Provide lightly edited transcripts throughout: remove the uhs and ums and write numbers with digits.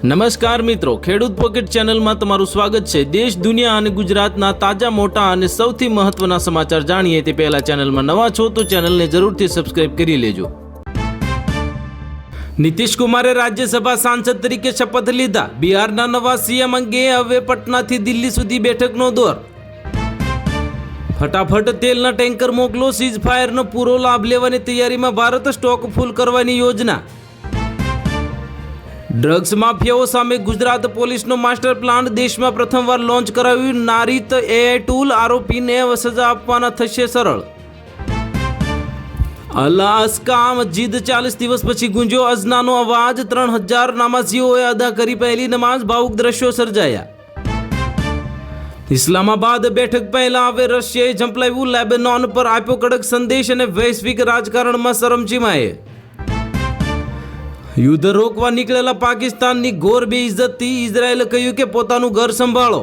નમસ્કાર મિત્રો, ખેડૂત પોકેટ ચેનલમાં તમારું સ્વાગત છે। દેશ, દુનિયા અને ગુજરાતના તાજા, મોટા અને સૌથી મહત્વના સમાચાર જાણીએ તે પહેલા ચેનલમાં નવા છો તો ચેનલને જરૂરથી સબસ્ક્રાઇબ કરી લેજો। નીતિશ કુમારે રાજ્યસભા સાંસદ તરીકે શપથ લીધા। બિહારના નવા સીએમ અંગે હવે પટનાથી દિલ્હી સુધી બેઠકનો દોર। ફટાફટ તેલના ટેન્કર મોકલો, સીઝ ફાયરનો પૂરો લાભ લેવાની તૈયારીમાં ભારત, સ્ટોક ફૂલ કરવાની યોજના। ડ્રગ્સ માફિયાઓ સામે ગુજરાત પોલીસનો માસ્ટર પ્લાન દેશમાં પ્રથમવાર લોન્ચ કરાવ્યું। નારીત એઆઈ ટૂલ, આરોપીને સજા આપવાના થશે સરળ। અલાસ્કા મસ્જિદ 40 દિવસ પછી ગુંજ્યો અઝનાનો અવાજ। 3000 નમાઝીઓએ અદા કરી પહેલી નમાઝ। ભાવુક દ્રશ્યો સર્જાયા। ઇસ્લામાબાદ બેઠક પહેલા હવે રશિયાએ ઝંપલાવ્યું। લેબેનોન પર આપ્યો કડક સંદેશ અને વૈશ્વિક રાજકારણમાં શરમચીમાએ। યુદ્ધ રોકવા નીકળેલા પાકિસ્તાનની ઘોર બેઇજ્જતી। ઇઝરાયેલે કહ્યું કે પોતાનું ઘર સંભાળો।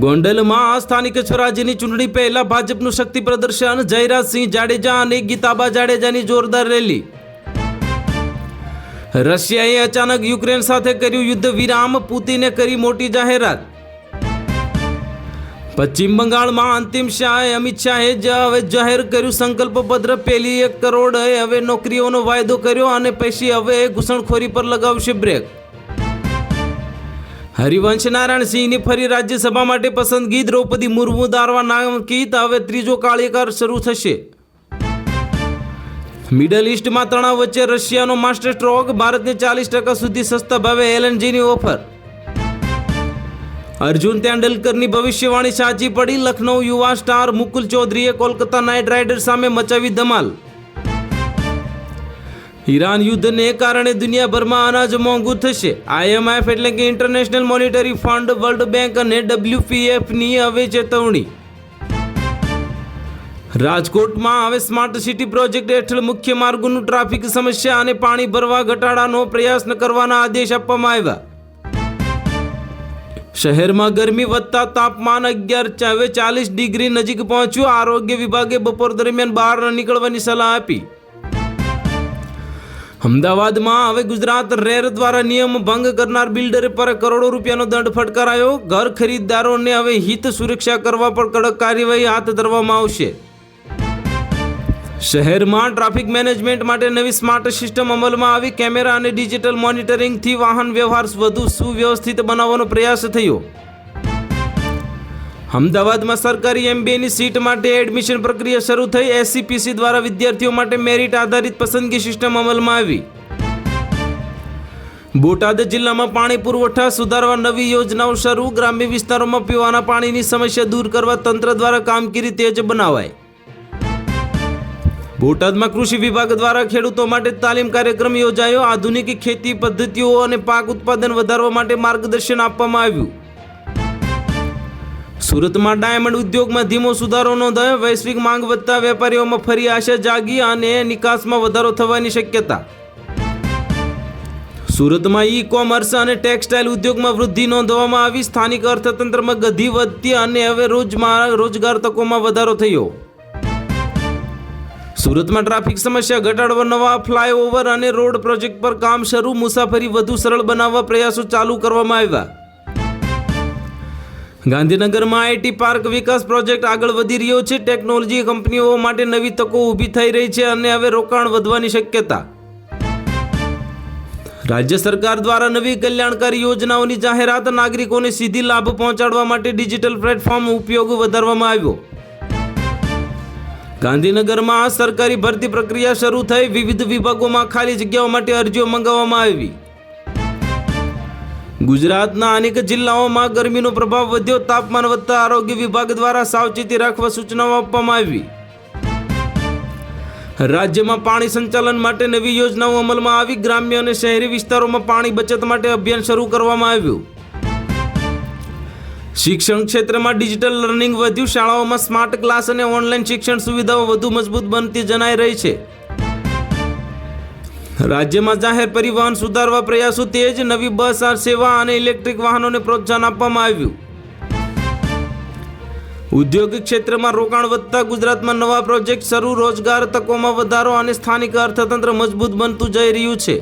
ગોંડલમાં સ્થાનિક સ્વરાજ્યની ચૂંટણી પહેલા ભાજપનું શક્તિ પ્રદર્શન। જયરાજસિંહ જાડેજા અને ગીતાબા જાડેજાની જોરદાર રેલી। રશિયાએ અચાનક યુક્રેન સાથે કર્યું યુદ્ધ વિરામ। પુતિને કરી મોટી જાહેરાત। પશ્ચિમ બંગાળમાં અંતિમ શાહે અમિત શાહે હવે જાહેર કર્યું સંકલ્પ પત્ર। પહેલી 1 કરોડ હવે નોકરીઓનો વાયદો કર્યો અને પછી હવે ઘૂસણખોરી પર લગાવશે બ્રેક। હરિવંશ નારાયણ સિંહની ફરી રાજ્યસભા માટે પસંદગી। દ્રૌપદી મુર્મુ ધારવા નામાંકિત। હવે ત્રીજો કાર્યકાળ શરૂ થશે। મિડલ ઇસ્ટમાં તણાવ વચ્ચે રશિયાનો માસ્ટર સ્ટ્રોક। ભારતને 40% સુધી સસ્તા ભાવે એલએનજીની ઓફર। અર્જુન તેંડુલકરની ભવિષ્યવાણી સાચી પડી। લખનઉ યુવા સ્ટાર મુકુલ ચૌધરીએ કોલકાતા નાઇટ રાઇડર્સ સામે મચાવી ધમાલ। ઈરાન યુદ્ધને કારણે દુનિયાભરમાં અનાજ મોંઘું થશે। IMF એટલે કે international monetary fund, world bank અને WPFની હવે ચેતવણી। રાજકોટમાં હવે સ્માર્ટ સિટી પ્રોજેક્ટ હેઠળ મુખ્ય માર્ગોનું ટ્રાફિક સમસ્યા અને પાણી ભરવા ઘટાડાનો પ્રયાસ કરવાના આદેશ આપવામાં આવ્યા। શહેરમાં ગરમી વધતા તાપમાન 40 ડિગ્રી નજીક પહોંચ્યું। આરોગ્ય વિભાગે બપોર દરમિયાન બહાર ન નીકળવાની સલાહ આપી। અમદાવાદમાં હવે ગુજરાત રેર દ્વારા નિયમ ભંગ કરનાર બિલ્ડર પર કરોડો રૂપિયાનો દંડ ફટકારાયો। ઘર ખરીદદારોને હવે હિત સુરક્ષા કરવા પર કડક કાર્યવાહી હાથ ધરવામાં આવશે। શહેરમાં ટ્રાફિક મેનેજમેન્ટ માટે નવી સ્માર્ટ સિસ્ટમ અમલમાં આવી। કેમેરા અને ડિજિટલ મોનિટરિંગથી વાહન વ્યવહાર વધુ સુવ્યવસ્થિત બનાવવાનો પ્રયાસ થયો। અમદાવાદમાં સરકારી MBAની સીટ માટે એડમિશન પ્રક્રિયા શરૂ થઈ। SCPC દ્વારા વિદ્યાર્થીઓ માટે મેરિટ આધારિત પસંદગી સિસ્ટમ અમલમાં આવી। બોટાદ જિલ્લામાં પાણી પુરવઠા સુધારવા નવી યોજનાઓ શરૂ। ગ્રામ્ય વિસ્તારોમાં પીવાના પાણીની સમસ્યા દૂર કરવા તંત્ર દ્વારા કામગીરી તેજ બનાવાય। બોટાદમાં કૃષિ વિભાગ દ્વારા ખેડૂતો માટે તાલીમ કાર્યક્રમ યોજાયો। આધુનિક ખેતી પદ્ધતિઓ અને પાક ઉત્પાદન વધારવા માટે માર્ગદર્શન આપવામાં આવ્યું। સુરતમાં ડાયમંડ ઉદ્યોગમાં ધીમો સુધારો નોંધાયો। વૈશ્વિક માંગ વધતા વેપારીઓમાં ફરી આશા જાગી અને નિકાસમાં વધારો થવાની શક્યતા। સુરતમાં ઈ-કોમર્સ અને ટેક્સટાઇલ ઉદ્યોગમાં વૃદ્ધિ નોંધવામાં આવી। સ્થાનિક અર્થતંત્રમાં ગતિ વધતી અને હવે રોજગાર તકોમાં વધારો થયો। સુરતમાં ટ્રાફિક સમસ્યા ઘટાડવા નવા ફ્લાયઓવર અને રોડ પ્રોજેક્ટ પર કામ શરૂ। મુસાફરી વધુ સરળ બનાવવા પ્રયાસો ચાલુ કરવામાં આવ્યા। ગાંધીનગરમાં IT પાર્ક વિકાસ પ્રોજેક્ટ આગળ વધી રહ્યો છે। ટેકનોલોજી કંપનીઓ માટે નવી તકો ઊભી થઈ રહી છે અને હવે રોકાણ વધવાની શક્યતા। રાજ્ય સરકાર દ્વારા નવી કલ્યાણકારી યોજનાઓની જાહેરાત। નાગરિકોને સીધી લાભ પહોંચાડવા માટે ડિજિટલ પ્લેટફોર્મ ઉપયોગ વધારવામાં આવ્યો। ગાંધીનગરમાં સરકારી ભરતી પ્રક્રિયા શરૂ થઈ। વિવિધ વિભાગોમાં ખાલી જગ્યાઓ માટે અરજીઓ મંગાવવામાં આવી। ગુજરાતના અનેક જિલ્લાઓમાં ગરમીનો પ્રભાવ વધ્યો। તાપમાન વધતા આરોગ્ય વિભાગ દ્વારા સાવચેતી રાખવા સૂચનાઓ આપવામાં આવી। રાજ્યમાં પાણી સંચાલન માટે નવી યોજનાઓ અમલમાં આવી। ગ્રામ્ય અને શહેરી વિસ્તારોમાં પાણી બચત માટે અભિયાન શરૂ કરવામાં આવ્યું। શિક્ષણ ક્ષેત્રમાં ડિજિટલ લર્નિંગ વધ્યું। શાળાઓમાં સ્માર્ટ ક્લાસ અને ઓનલાઈન શિક્ષણ સુવિધાઓ વધુ મજબૂત બનતી જણાઈ રહી છે। રાજ્યમાં જાહેર પરિવહન સુધારવા પ્રયાસો તેજ। નવી બસ સેવા અને ઇલેક્ટ્રિક વાહનોને પ્રોત્સાહન આપવામાં આવ્યું। ઉદ્યોગ ક્ષેત્રમાં રોકાણ વધતા ગુજરાતમાં નવા પ્રોજેક્ટ શરૂ। રોજગાર તકોમાં વધારો અને સ્થાનિક અર્થતંત્ર મજબૂત બનતું જઈ રહ્યું છે।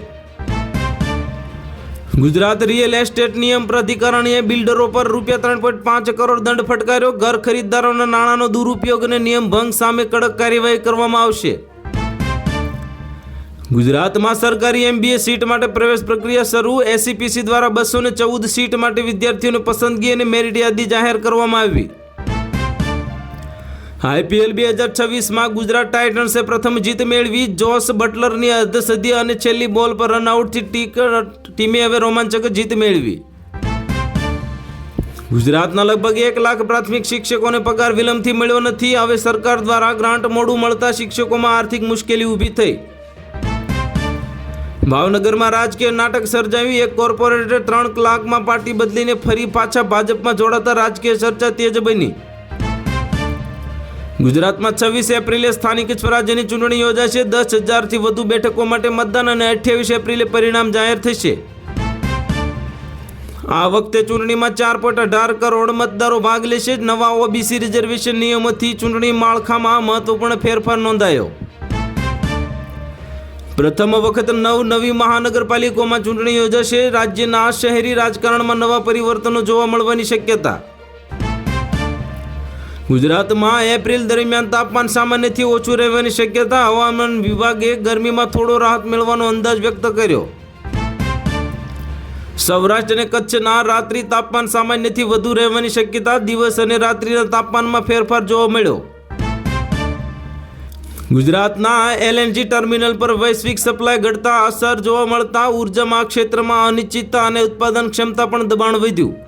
ગુજરાત રિયલ એસ્ટેટ નિયમ પ્રાધિકરણે બિલ્ડરો પર ₹3.5 કરોડ દંડ ફટકાર્યો. ઘર ખરીદદારોના નાણાંનો દુરુપયોગ અને નિયમ ભંગ સામે કડક કાર્યવાહી કરવામાં આવશે. ગુજરાતમાં સરકારી MBA સીટ માટે પ્રવેશ પ્રક્રિયા શરૂ. SCPC દ્વારા 214 સીટ માટે વિદ્યાર્થીઓની પસંદગી અને મેરિટ યાદી જાહેર કરવામાં આવી. IPL 2026માં ગુજરાત ટાઇટન્સે પ્રથમ જીત મેળવી. જોસ બટલરની અર્ધસદી અને છેલ્લી બોલ પર રનઆઉટથી ટીમે હવે રોમાંચક જીત મેળવી. ગુજરાતના લગભગ 1 લાખ પ્રાથમિક શિક્ષકોને પગાર વિલંબથી મળ્યો નથી. હવે સરકાર દ્વારા ગ્રાન્ટ મોડું મળતા શિક્ષકોમાં આર્થિક મુશ્કેલી ઊભી થઈ. ભાવનગરમાં રાજકીય નાટક સર્જાયું. એક કોર્પોરેટરે 3 લાખમાં પાર્ટી બદલીને ફરી પાછા ભાજપમાં જોડાતા રાજકીય ચર્ચા તેજ બની. ગુજરાતમાં 26 એપ્રિલે સ્થાનિક સ્વરાજ્યની ચૂંટણી યોજાશે. 10,000થી વધુ બેઠકો માટે મતદાન અને 28 એપ્રિલે પરિણામ જાહેર થશે. આ વખતે ચૂંટણીમાં 4.18 કરોડ મતદારો ભાગ લેશે. નવા OBC રિઝર્વેશન નિયમોથી ચૂંટણી માળખામાં મહત્વપૂર્ણ ફેરફાર નોંધાયો. પ્રથમ વખત નવી મહાનગરપાલિકાઓમાં ચૂંટણી યોજાશે. રાજ્યના શહેરી રાજકારણમાં નવા પરિવર્તનો જોવા મળવાની શક્યતા. ગુજરાતમાં એપ્રિલ દરમિયાન તાપમાન સામાન્યથી ઓછું રહેવાની શક્યતા. હવામાન વિભાગે ગરમીમાં થોડો રાહત મેળવવાનો અંદાજ વ્યક્ત કર્યો. સૌરાષ્ટ્ર અને કચ્છના રાત્રિ તાપમાન સામાન્યથી વધુ રહેવાની શક્યતા. દિવસ અને રાત્રિના તાપમાનમાં ફેરફાર જોવા મળ્યો. ગુજરાતના LNG ટર્મિનલ પર વૈશ્વિક સપ્લાય ઘટતા અસર જોવા મળતા ઉર્જામાં ક્ષેત્રમાં અનિશ્ચિતતા અને ઉત્પાદન ક્ષમતા પણ દબાણ વધ્યું.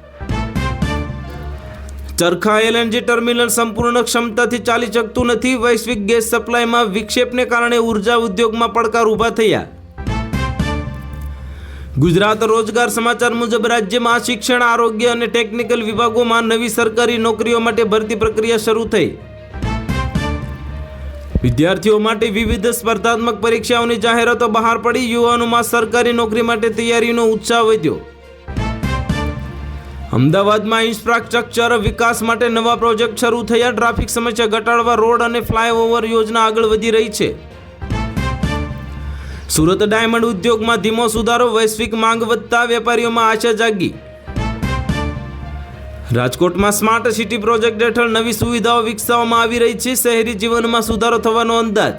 ચરખા LNG ટર્મિનલ સંપૂર્ણ ક્ષમતાથી ચાલી શકતું નથી. વૈશ્વિક ગેસ સપ્લાયમાં વિક્ષેપને કારણે ઉર્જા ઉદ્યોગમાં પડકાર ઊભા થયા. ગુજરાત રોજગાર સમાચાર મુજબ રાજ્યમાં શિક્ષણ, આરોગ્ય અને ટેકનિકલ વિભાગોમાં નવી સરકારી નોકરીઓ માટે ભરતી પ્રક્રિયા શરૂ થઈ. વિદ્યાર્થીઓ માટે વિવિધ સ્પર્ધાત્મક પરીક્ષાઓની જાહેરાતો બહાર પડી. યુવાનોમાં સરકારી નોકરી માટે તૈયારીનો ઉત્સાહ વધ્યો. અમદાવાદમાં ઇન્ફ્રાસ્ટ્રક્ચર વિકાસ માટે નવા પ્રોજેક્ટ શરૂ થયા. ટ્રાફિક સમસ્યા ઘટાડવા રોડ અને ફ્લાયઓવર યોજના આગળ વધી રહી છે. સુરત ડાયમંડ ઉદ્યોગમાં ધીમો સુધારો. વૈશ્વિક માંગ વધતા વેપારીઓમાં આશા જાગી. રાજકોટમાં સ્માર્ટ સિટી પ્રોજેક્ટ હેઠળ નવી સુવિધાઓ વિકસાવવામાં આવી રહી છે. શહેરી જીવનમાં સુધારો થવાનો અંદાજ.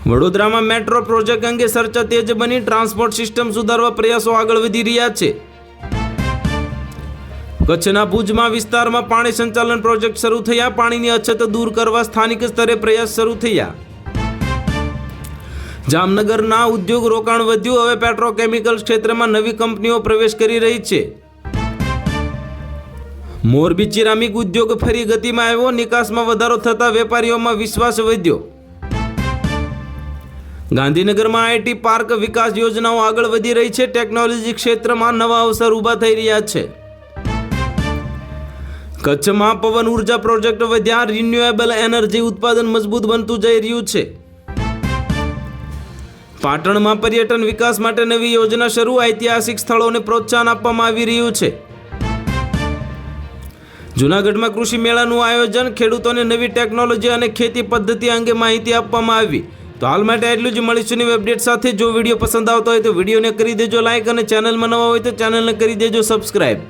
વડોદરામાં મેટ્રો પ્રોજેક્ટ અંગે ચર્ચા તેજ બની. ટ્રાન્સપોર્ટ સિસ્ટમ સુધારવા પ્રયાસો આગળ વધી રહ્યા છે. કચ્છના ભુજમાં વિસ્તારમાં પાણી સંચાલન પ્રોજેક્ટ શરૂ થયા. પાણીની અછત દૂર કરવા સ્થાનિક સ્તરે પ્રયાસ શરૂ થયા. જામનગરના ઉદ્યોગ રોકાણ વધ્યું. હવે પેટ્રોકેમિકલ ક્ષેત્રમાં નવી કંપનીઓ પ્રવેશ કરી રહી છે. મોરબી સિરામિક ઉદ્યોગ ફરી ગતિમાં આવ્યો. નિકાસમાં વધારો થતા વેપારીઓમાં વિશ્વાસ વધ્યો. ગાંધીનગરમાં IT પાર્ક વિકાસ યોજનાઓ આગળ વધી રહી છે. ટેકનોલોજી ક્ષેત્રમાં નવા અવસર ઊભા થઈ રહ્યા છે. કચ્છમાં પવન ઉર્જા પ્રોજેક્ટ વધ્યા. રિન્યુએબલ એનર્જી ઉત્પાદન મજબૂત બનતું જઈ રહ્યું છે. પાટણમાં પર્યટન વિકાસ માટે નવી યોજના શરૂ. ઐતિહાસિક સ્થળોને પ્રોત્સાહન આપવામાં આવી રહ્યું છે. જૂનાગઢમાં કૃષિ મેળાનું આયોજન. ખેડૂતોને નવી ટેકનોલોજી અને ખેતી પદ્ધતિ અંગે માહિતી આપવામાં આવી. તો હાલ માટે એટલું જ. મળીશું નવી અપડેટ સાથે. જો વિડીયો પસંદ આવતો હોય તો વિડીયોને કરી દેજો લાઈક અને ચેનલમાં નવા હોય તો ચેનલને કરી દેજો સબસ્ક્રાઈબ.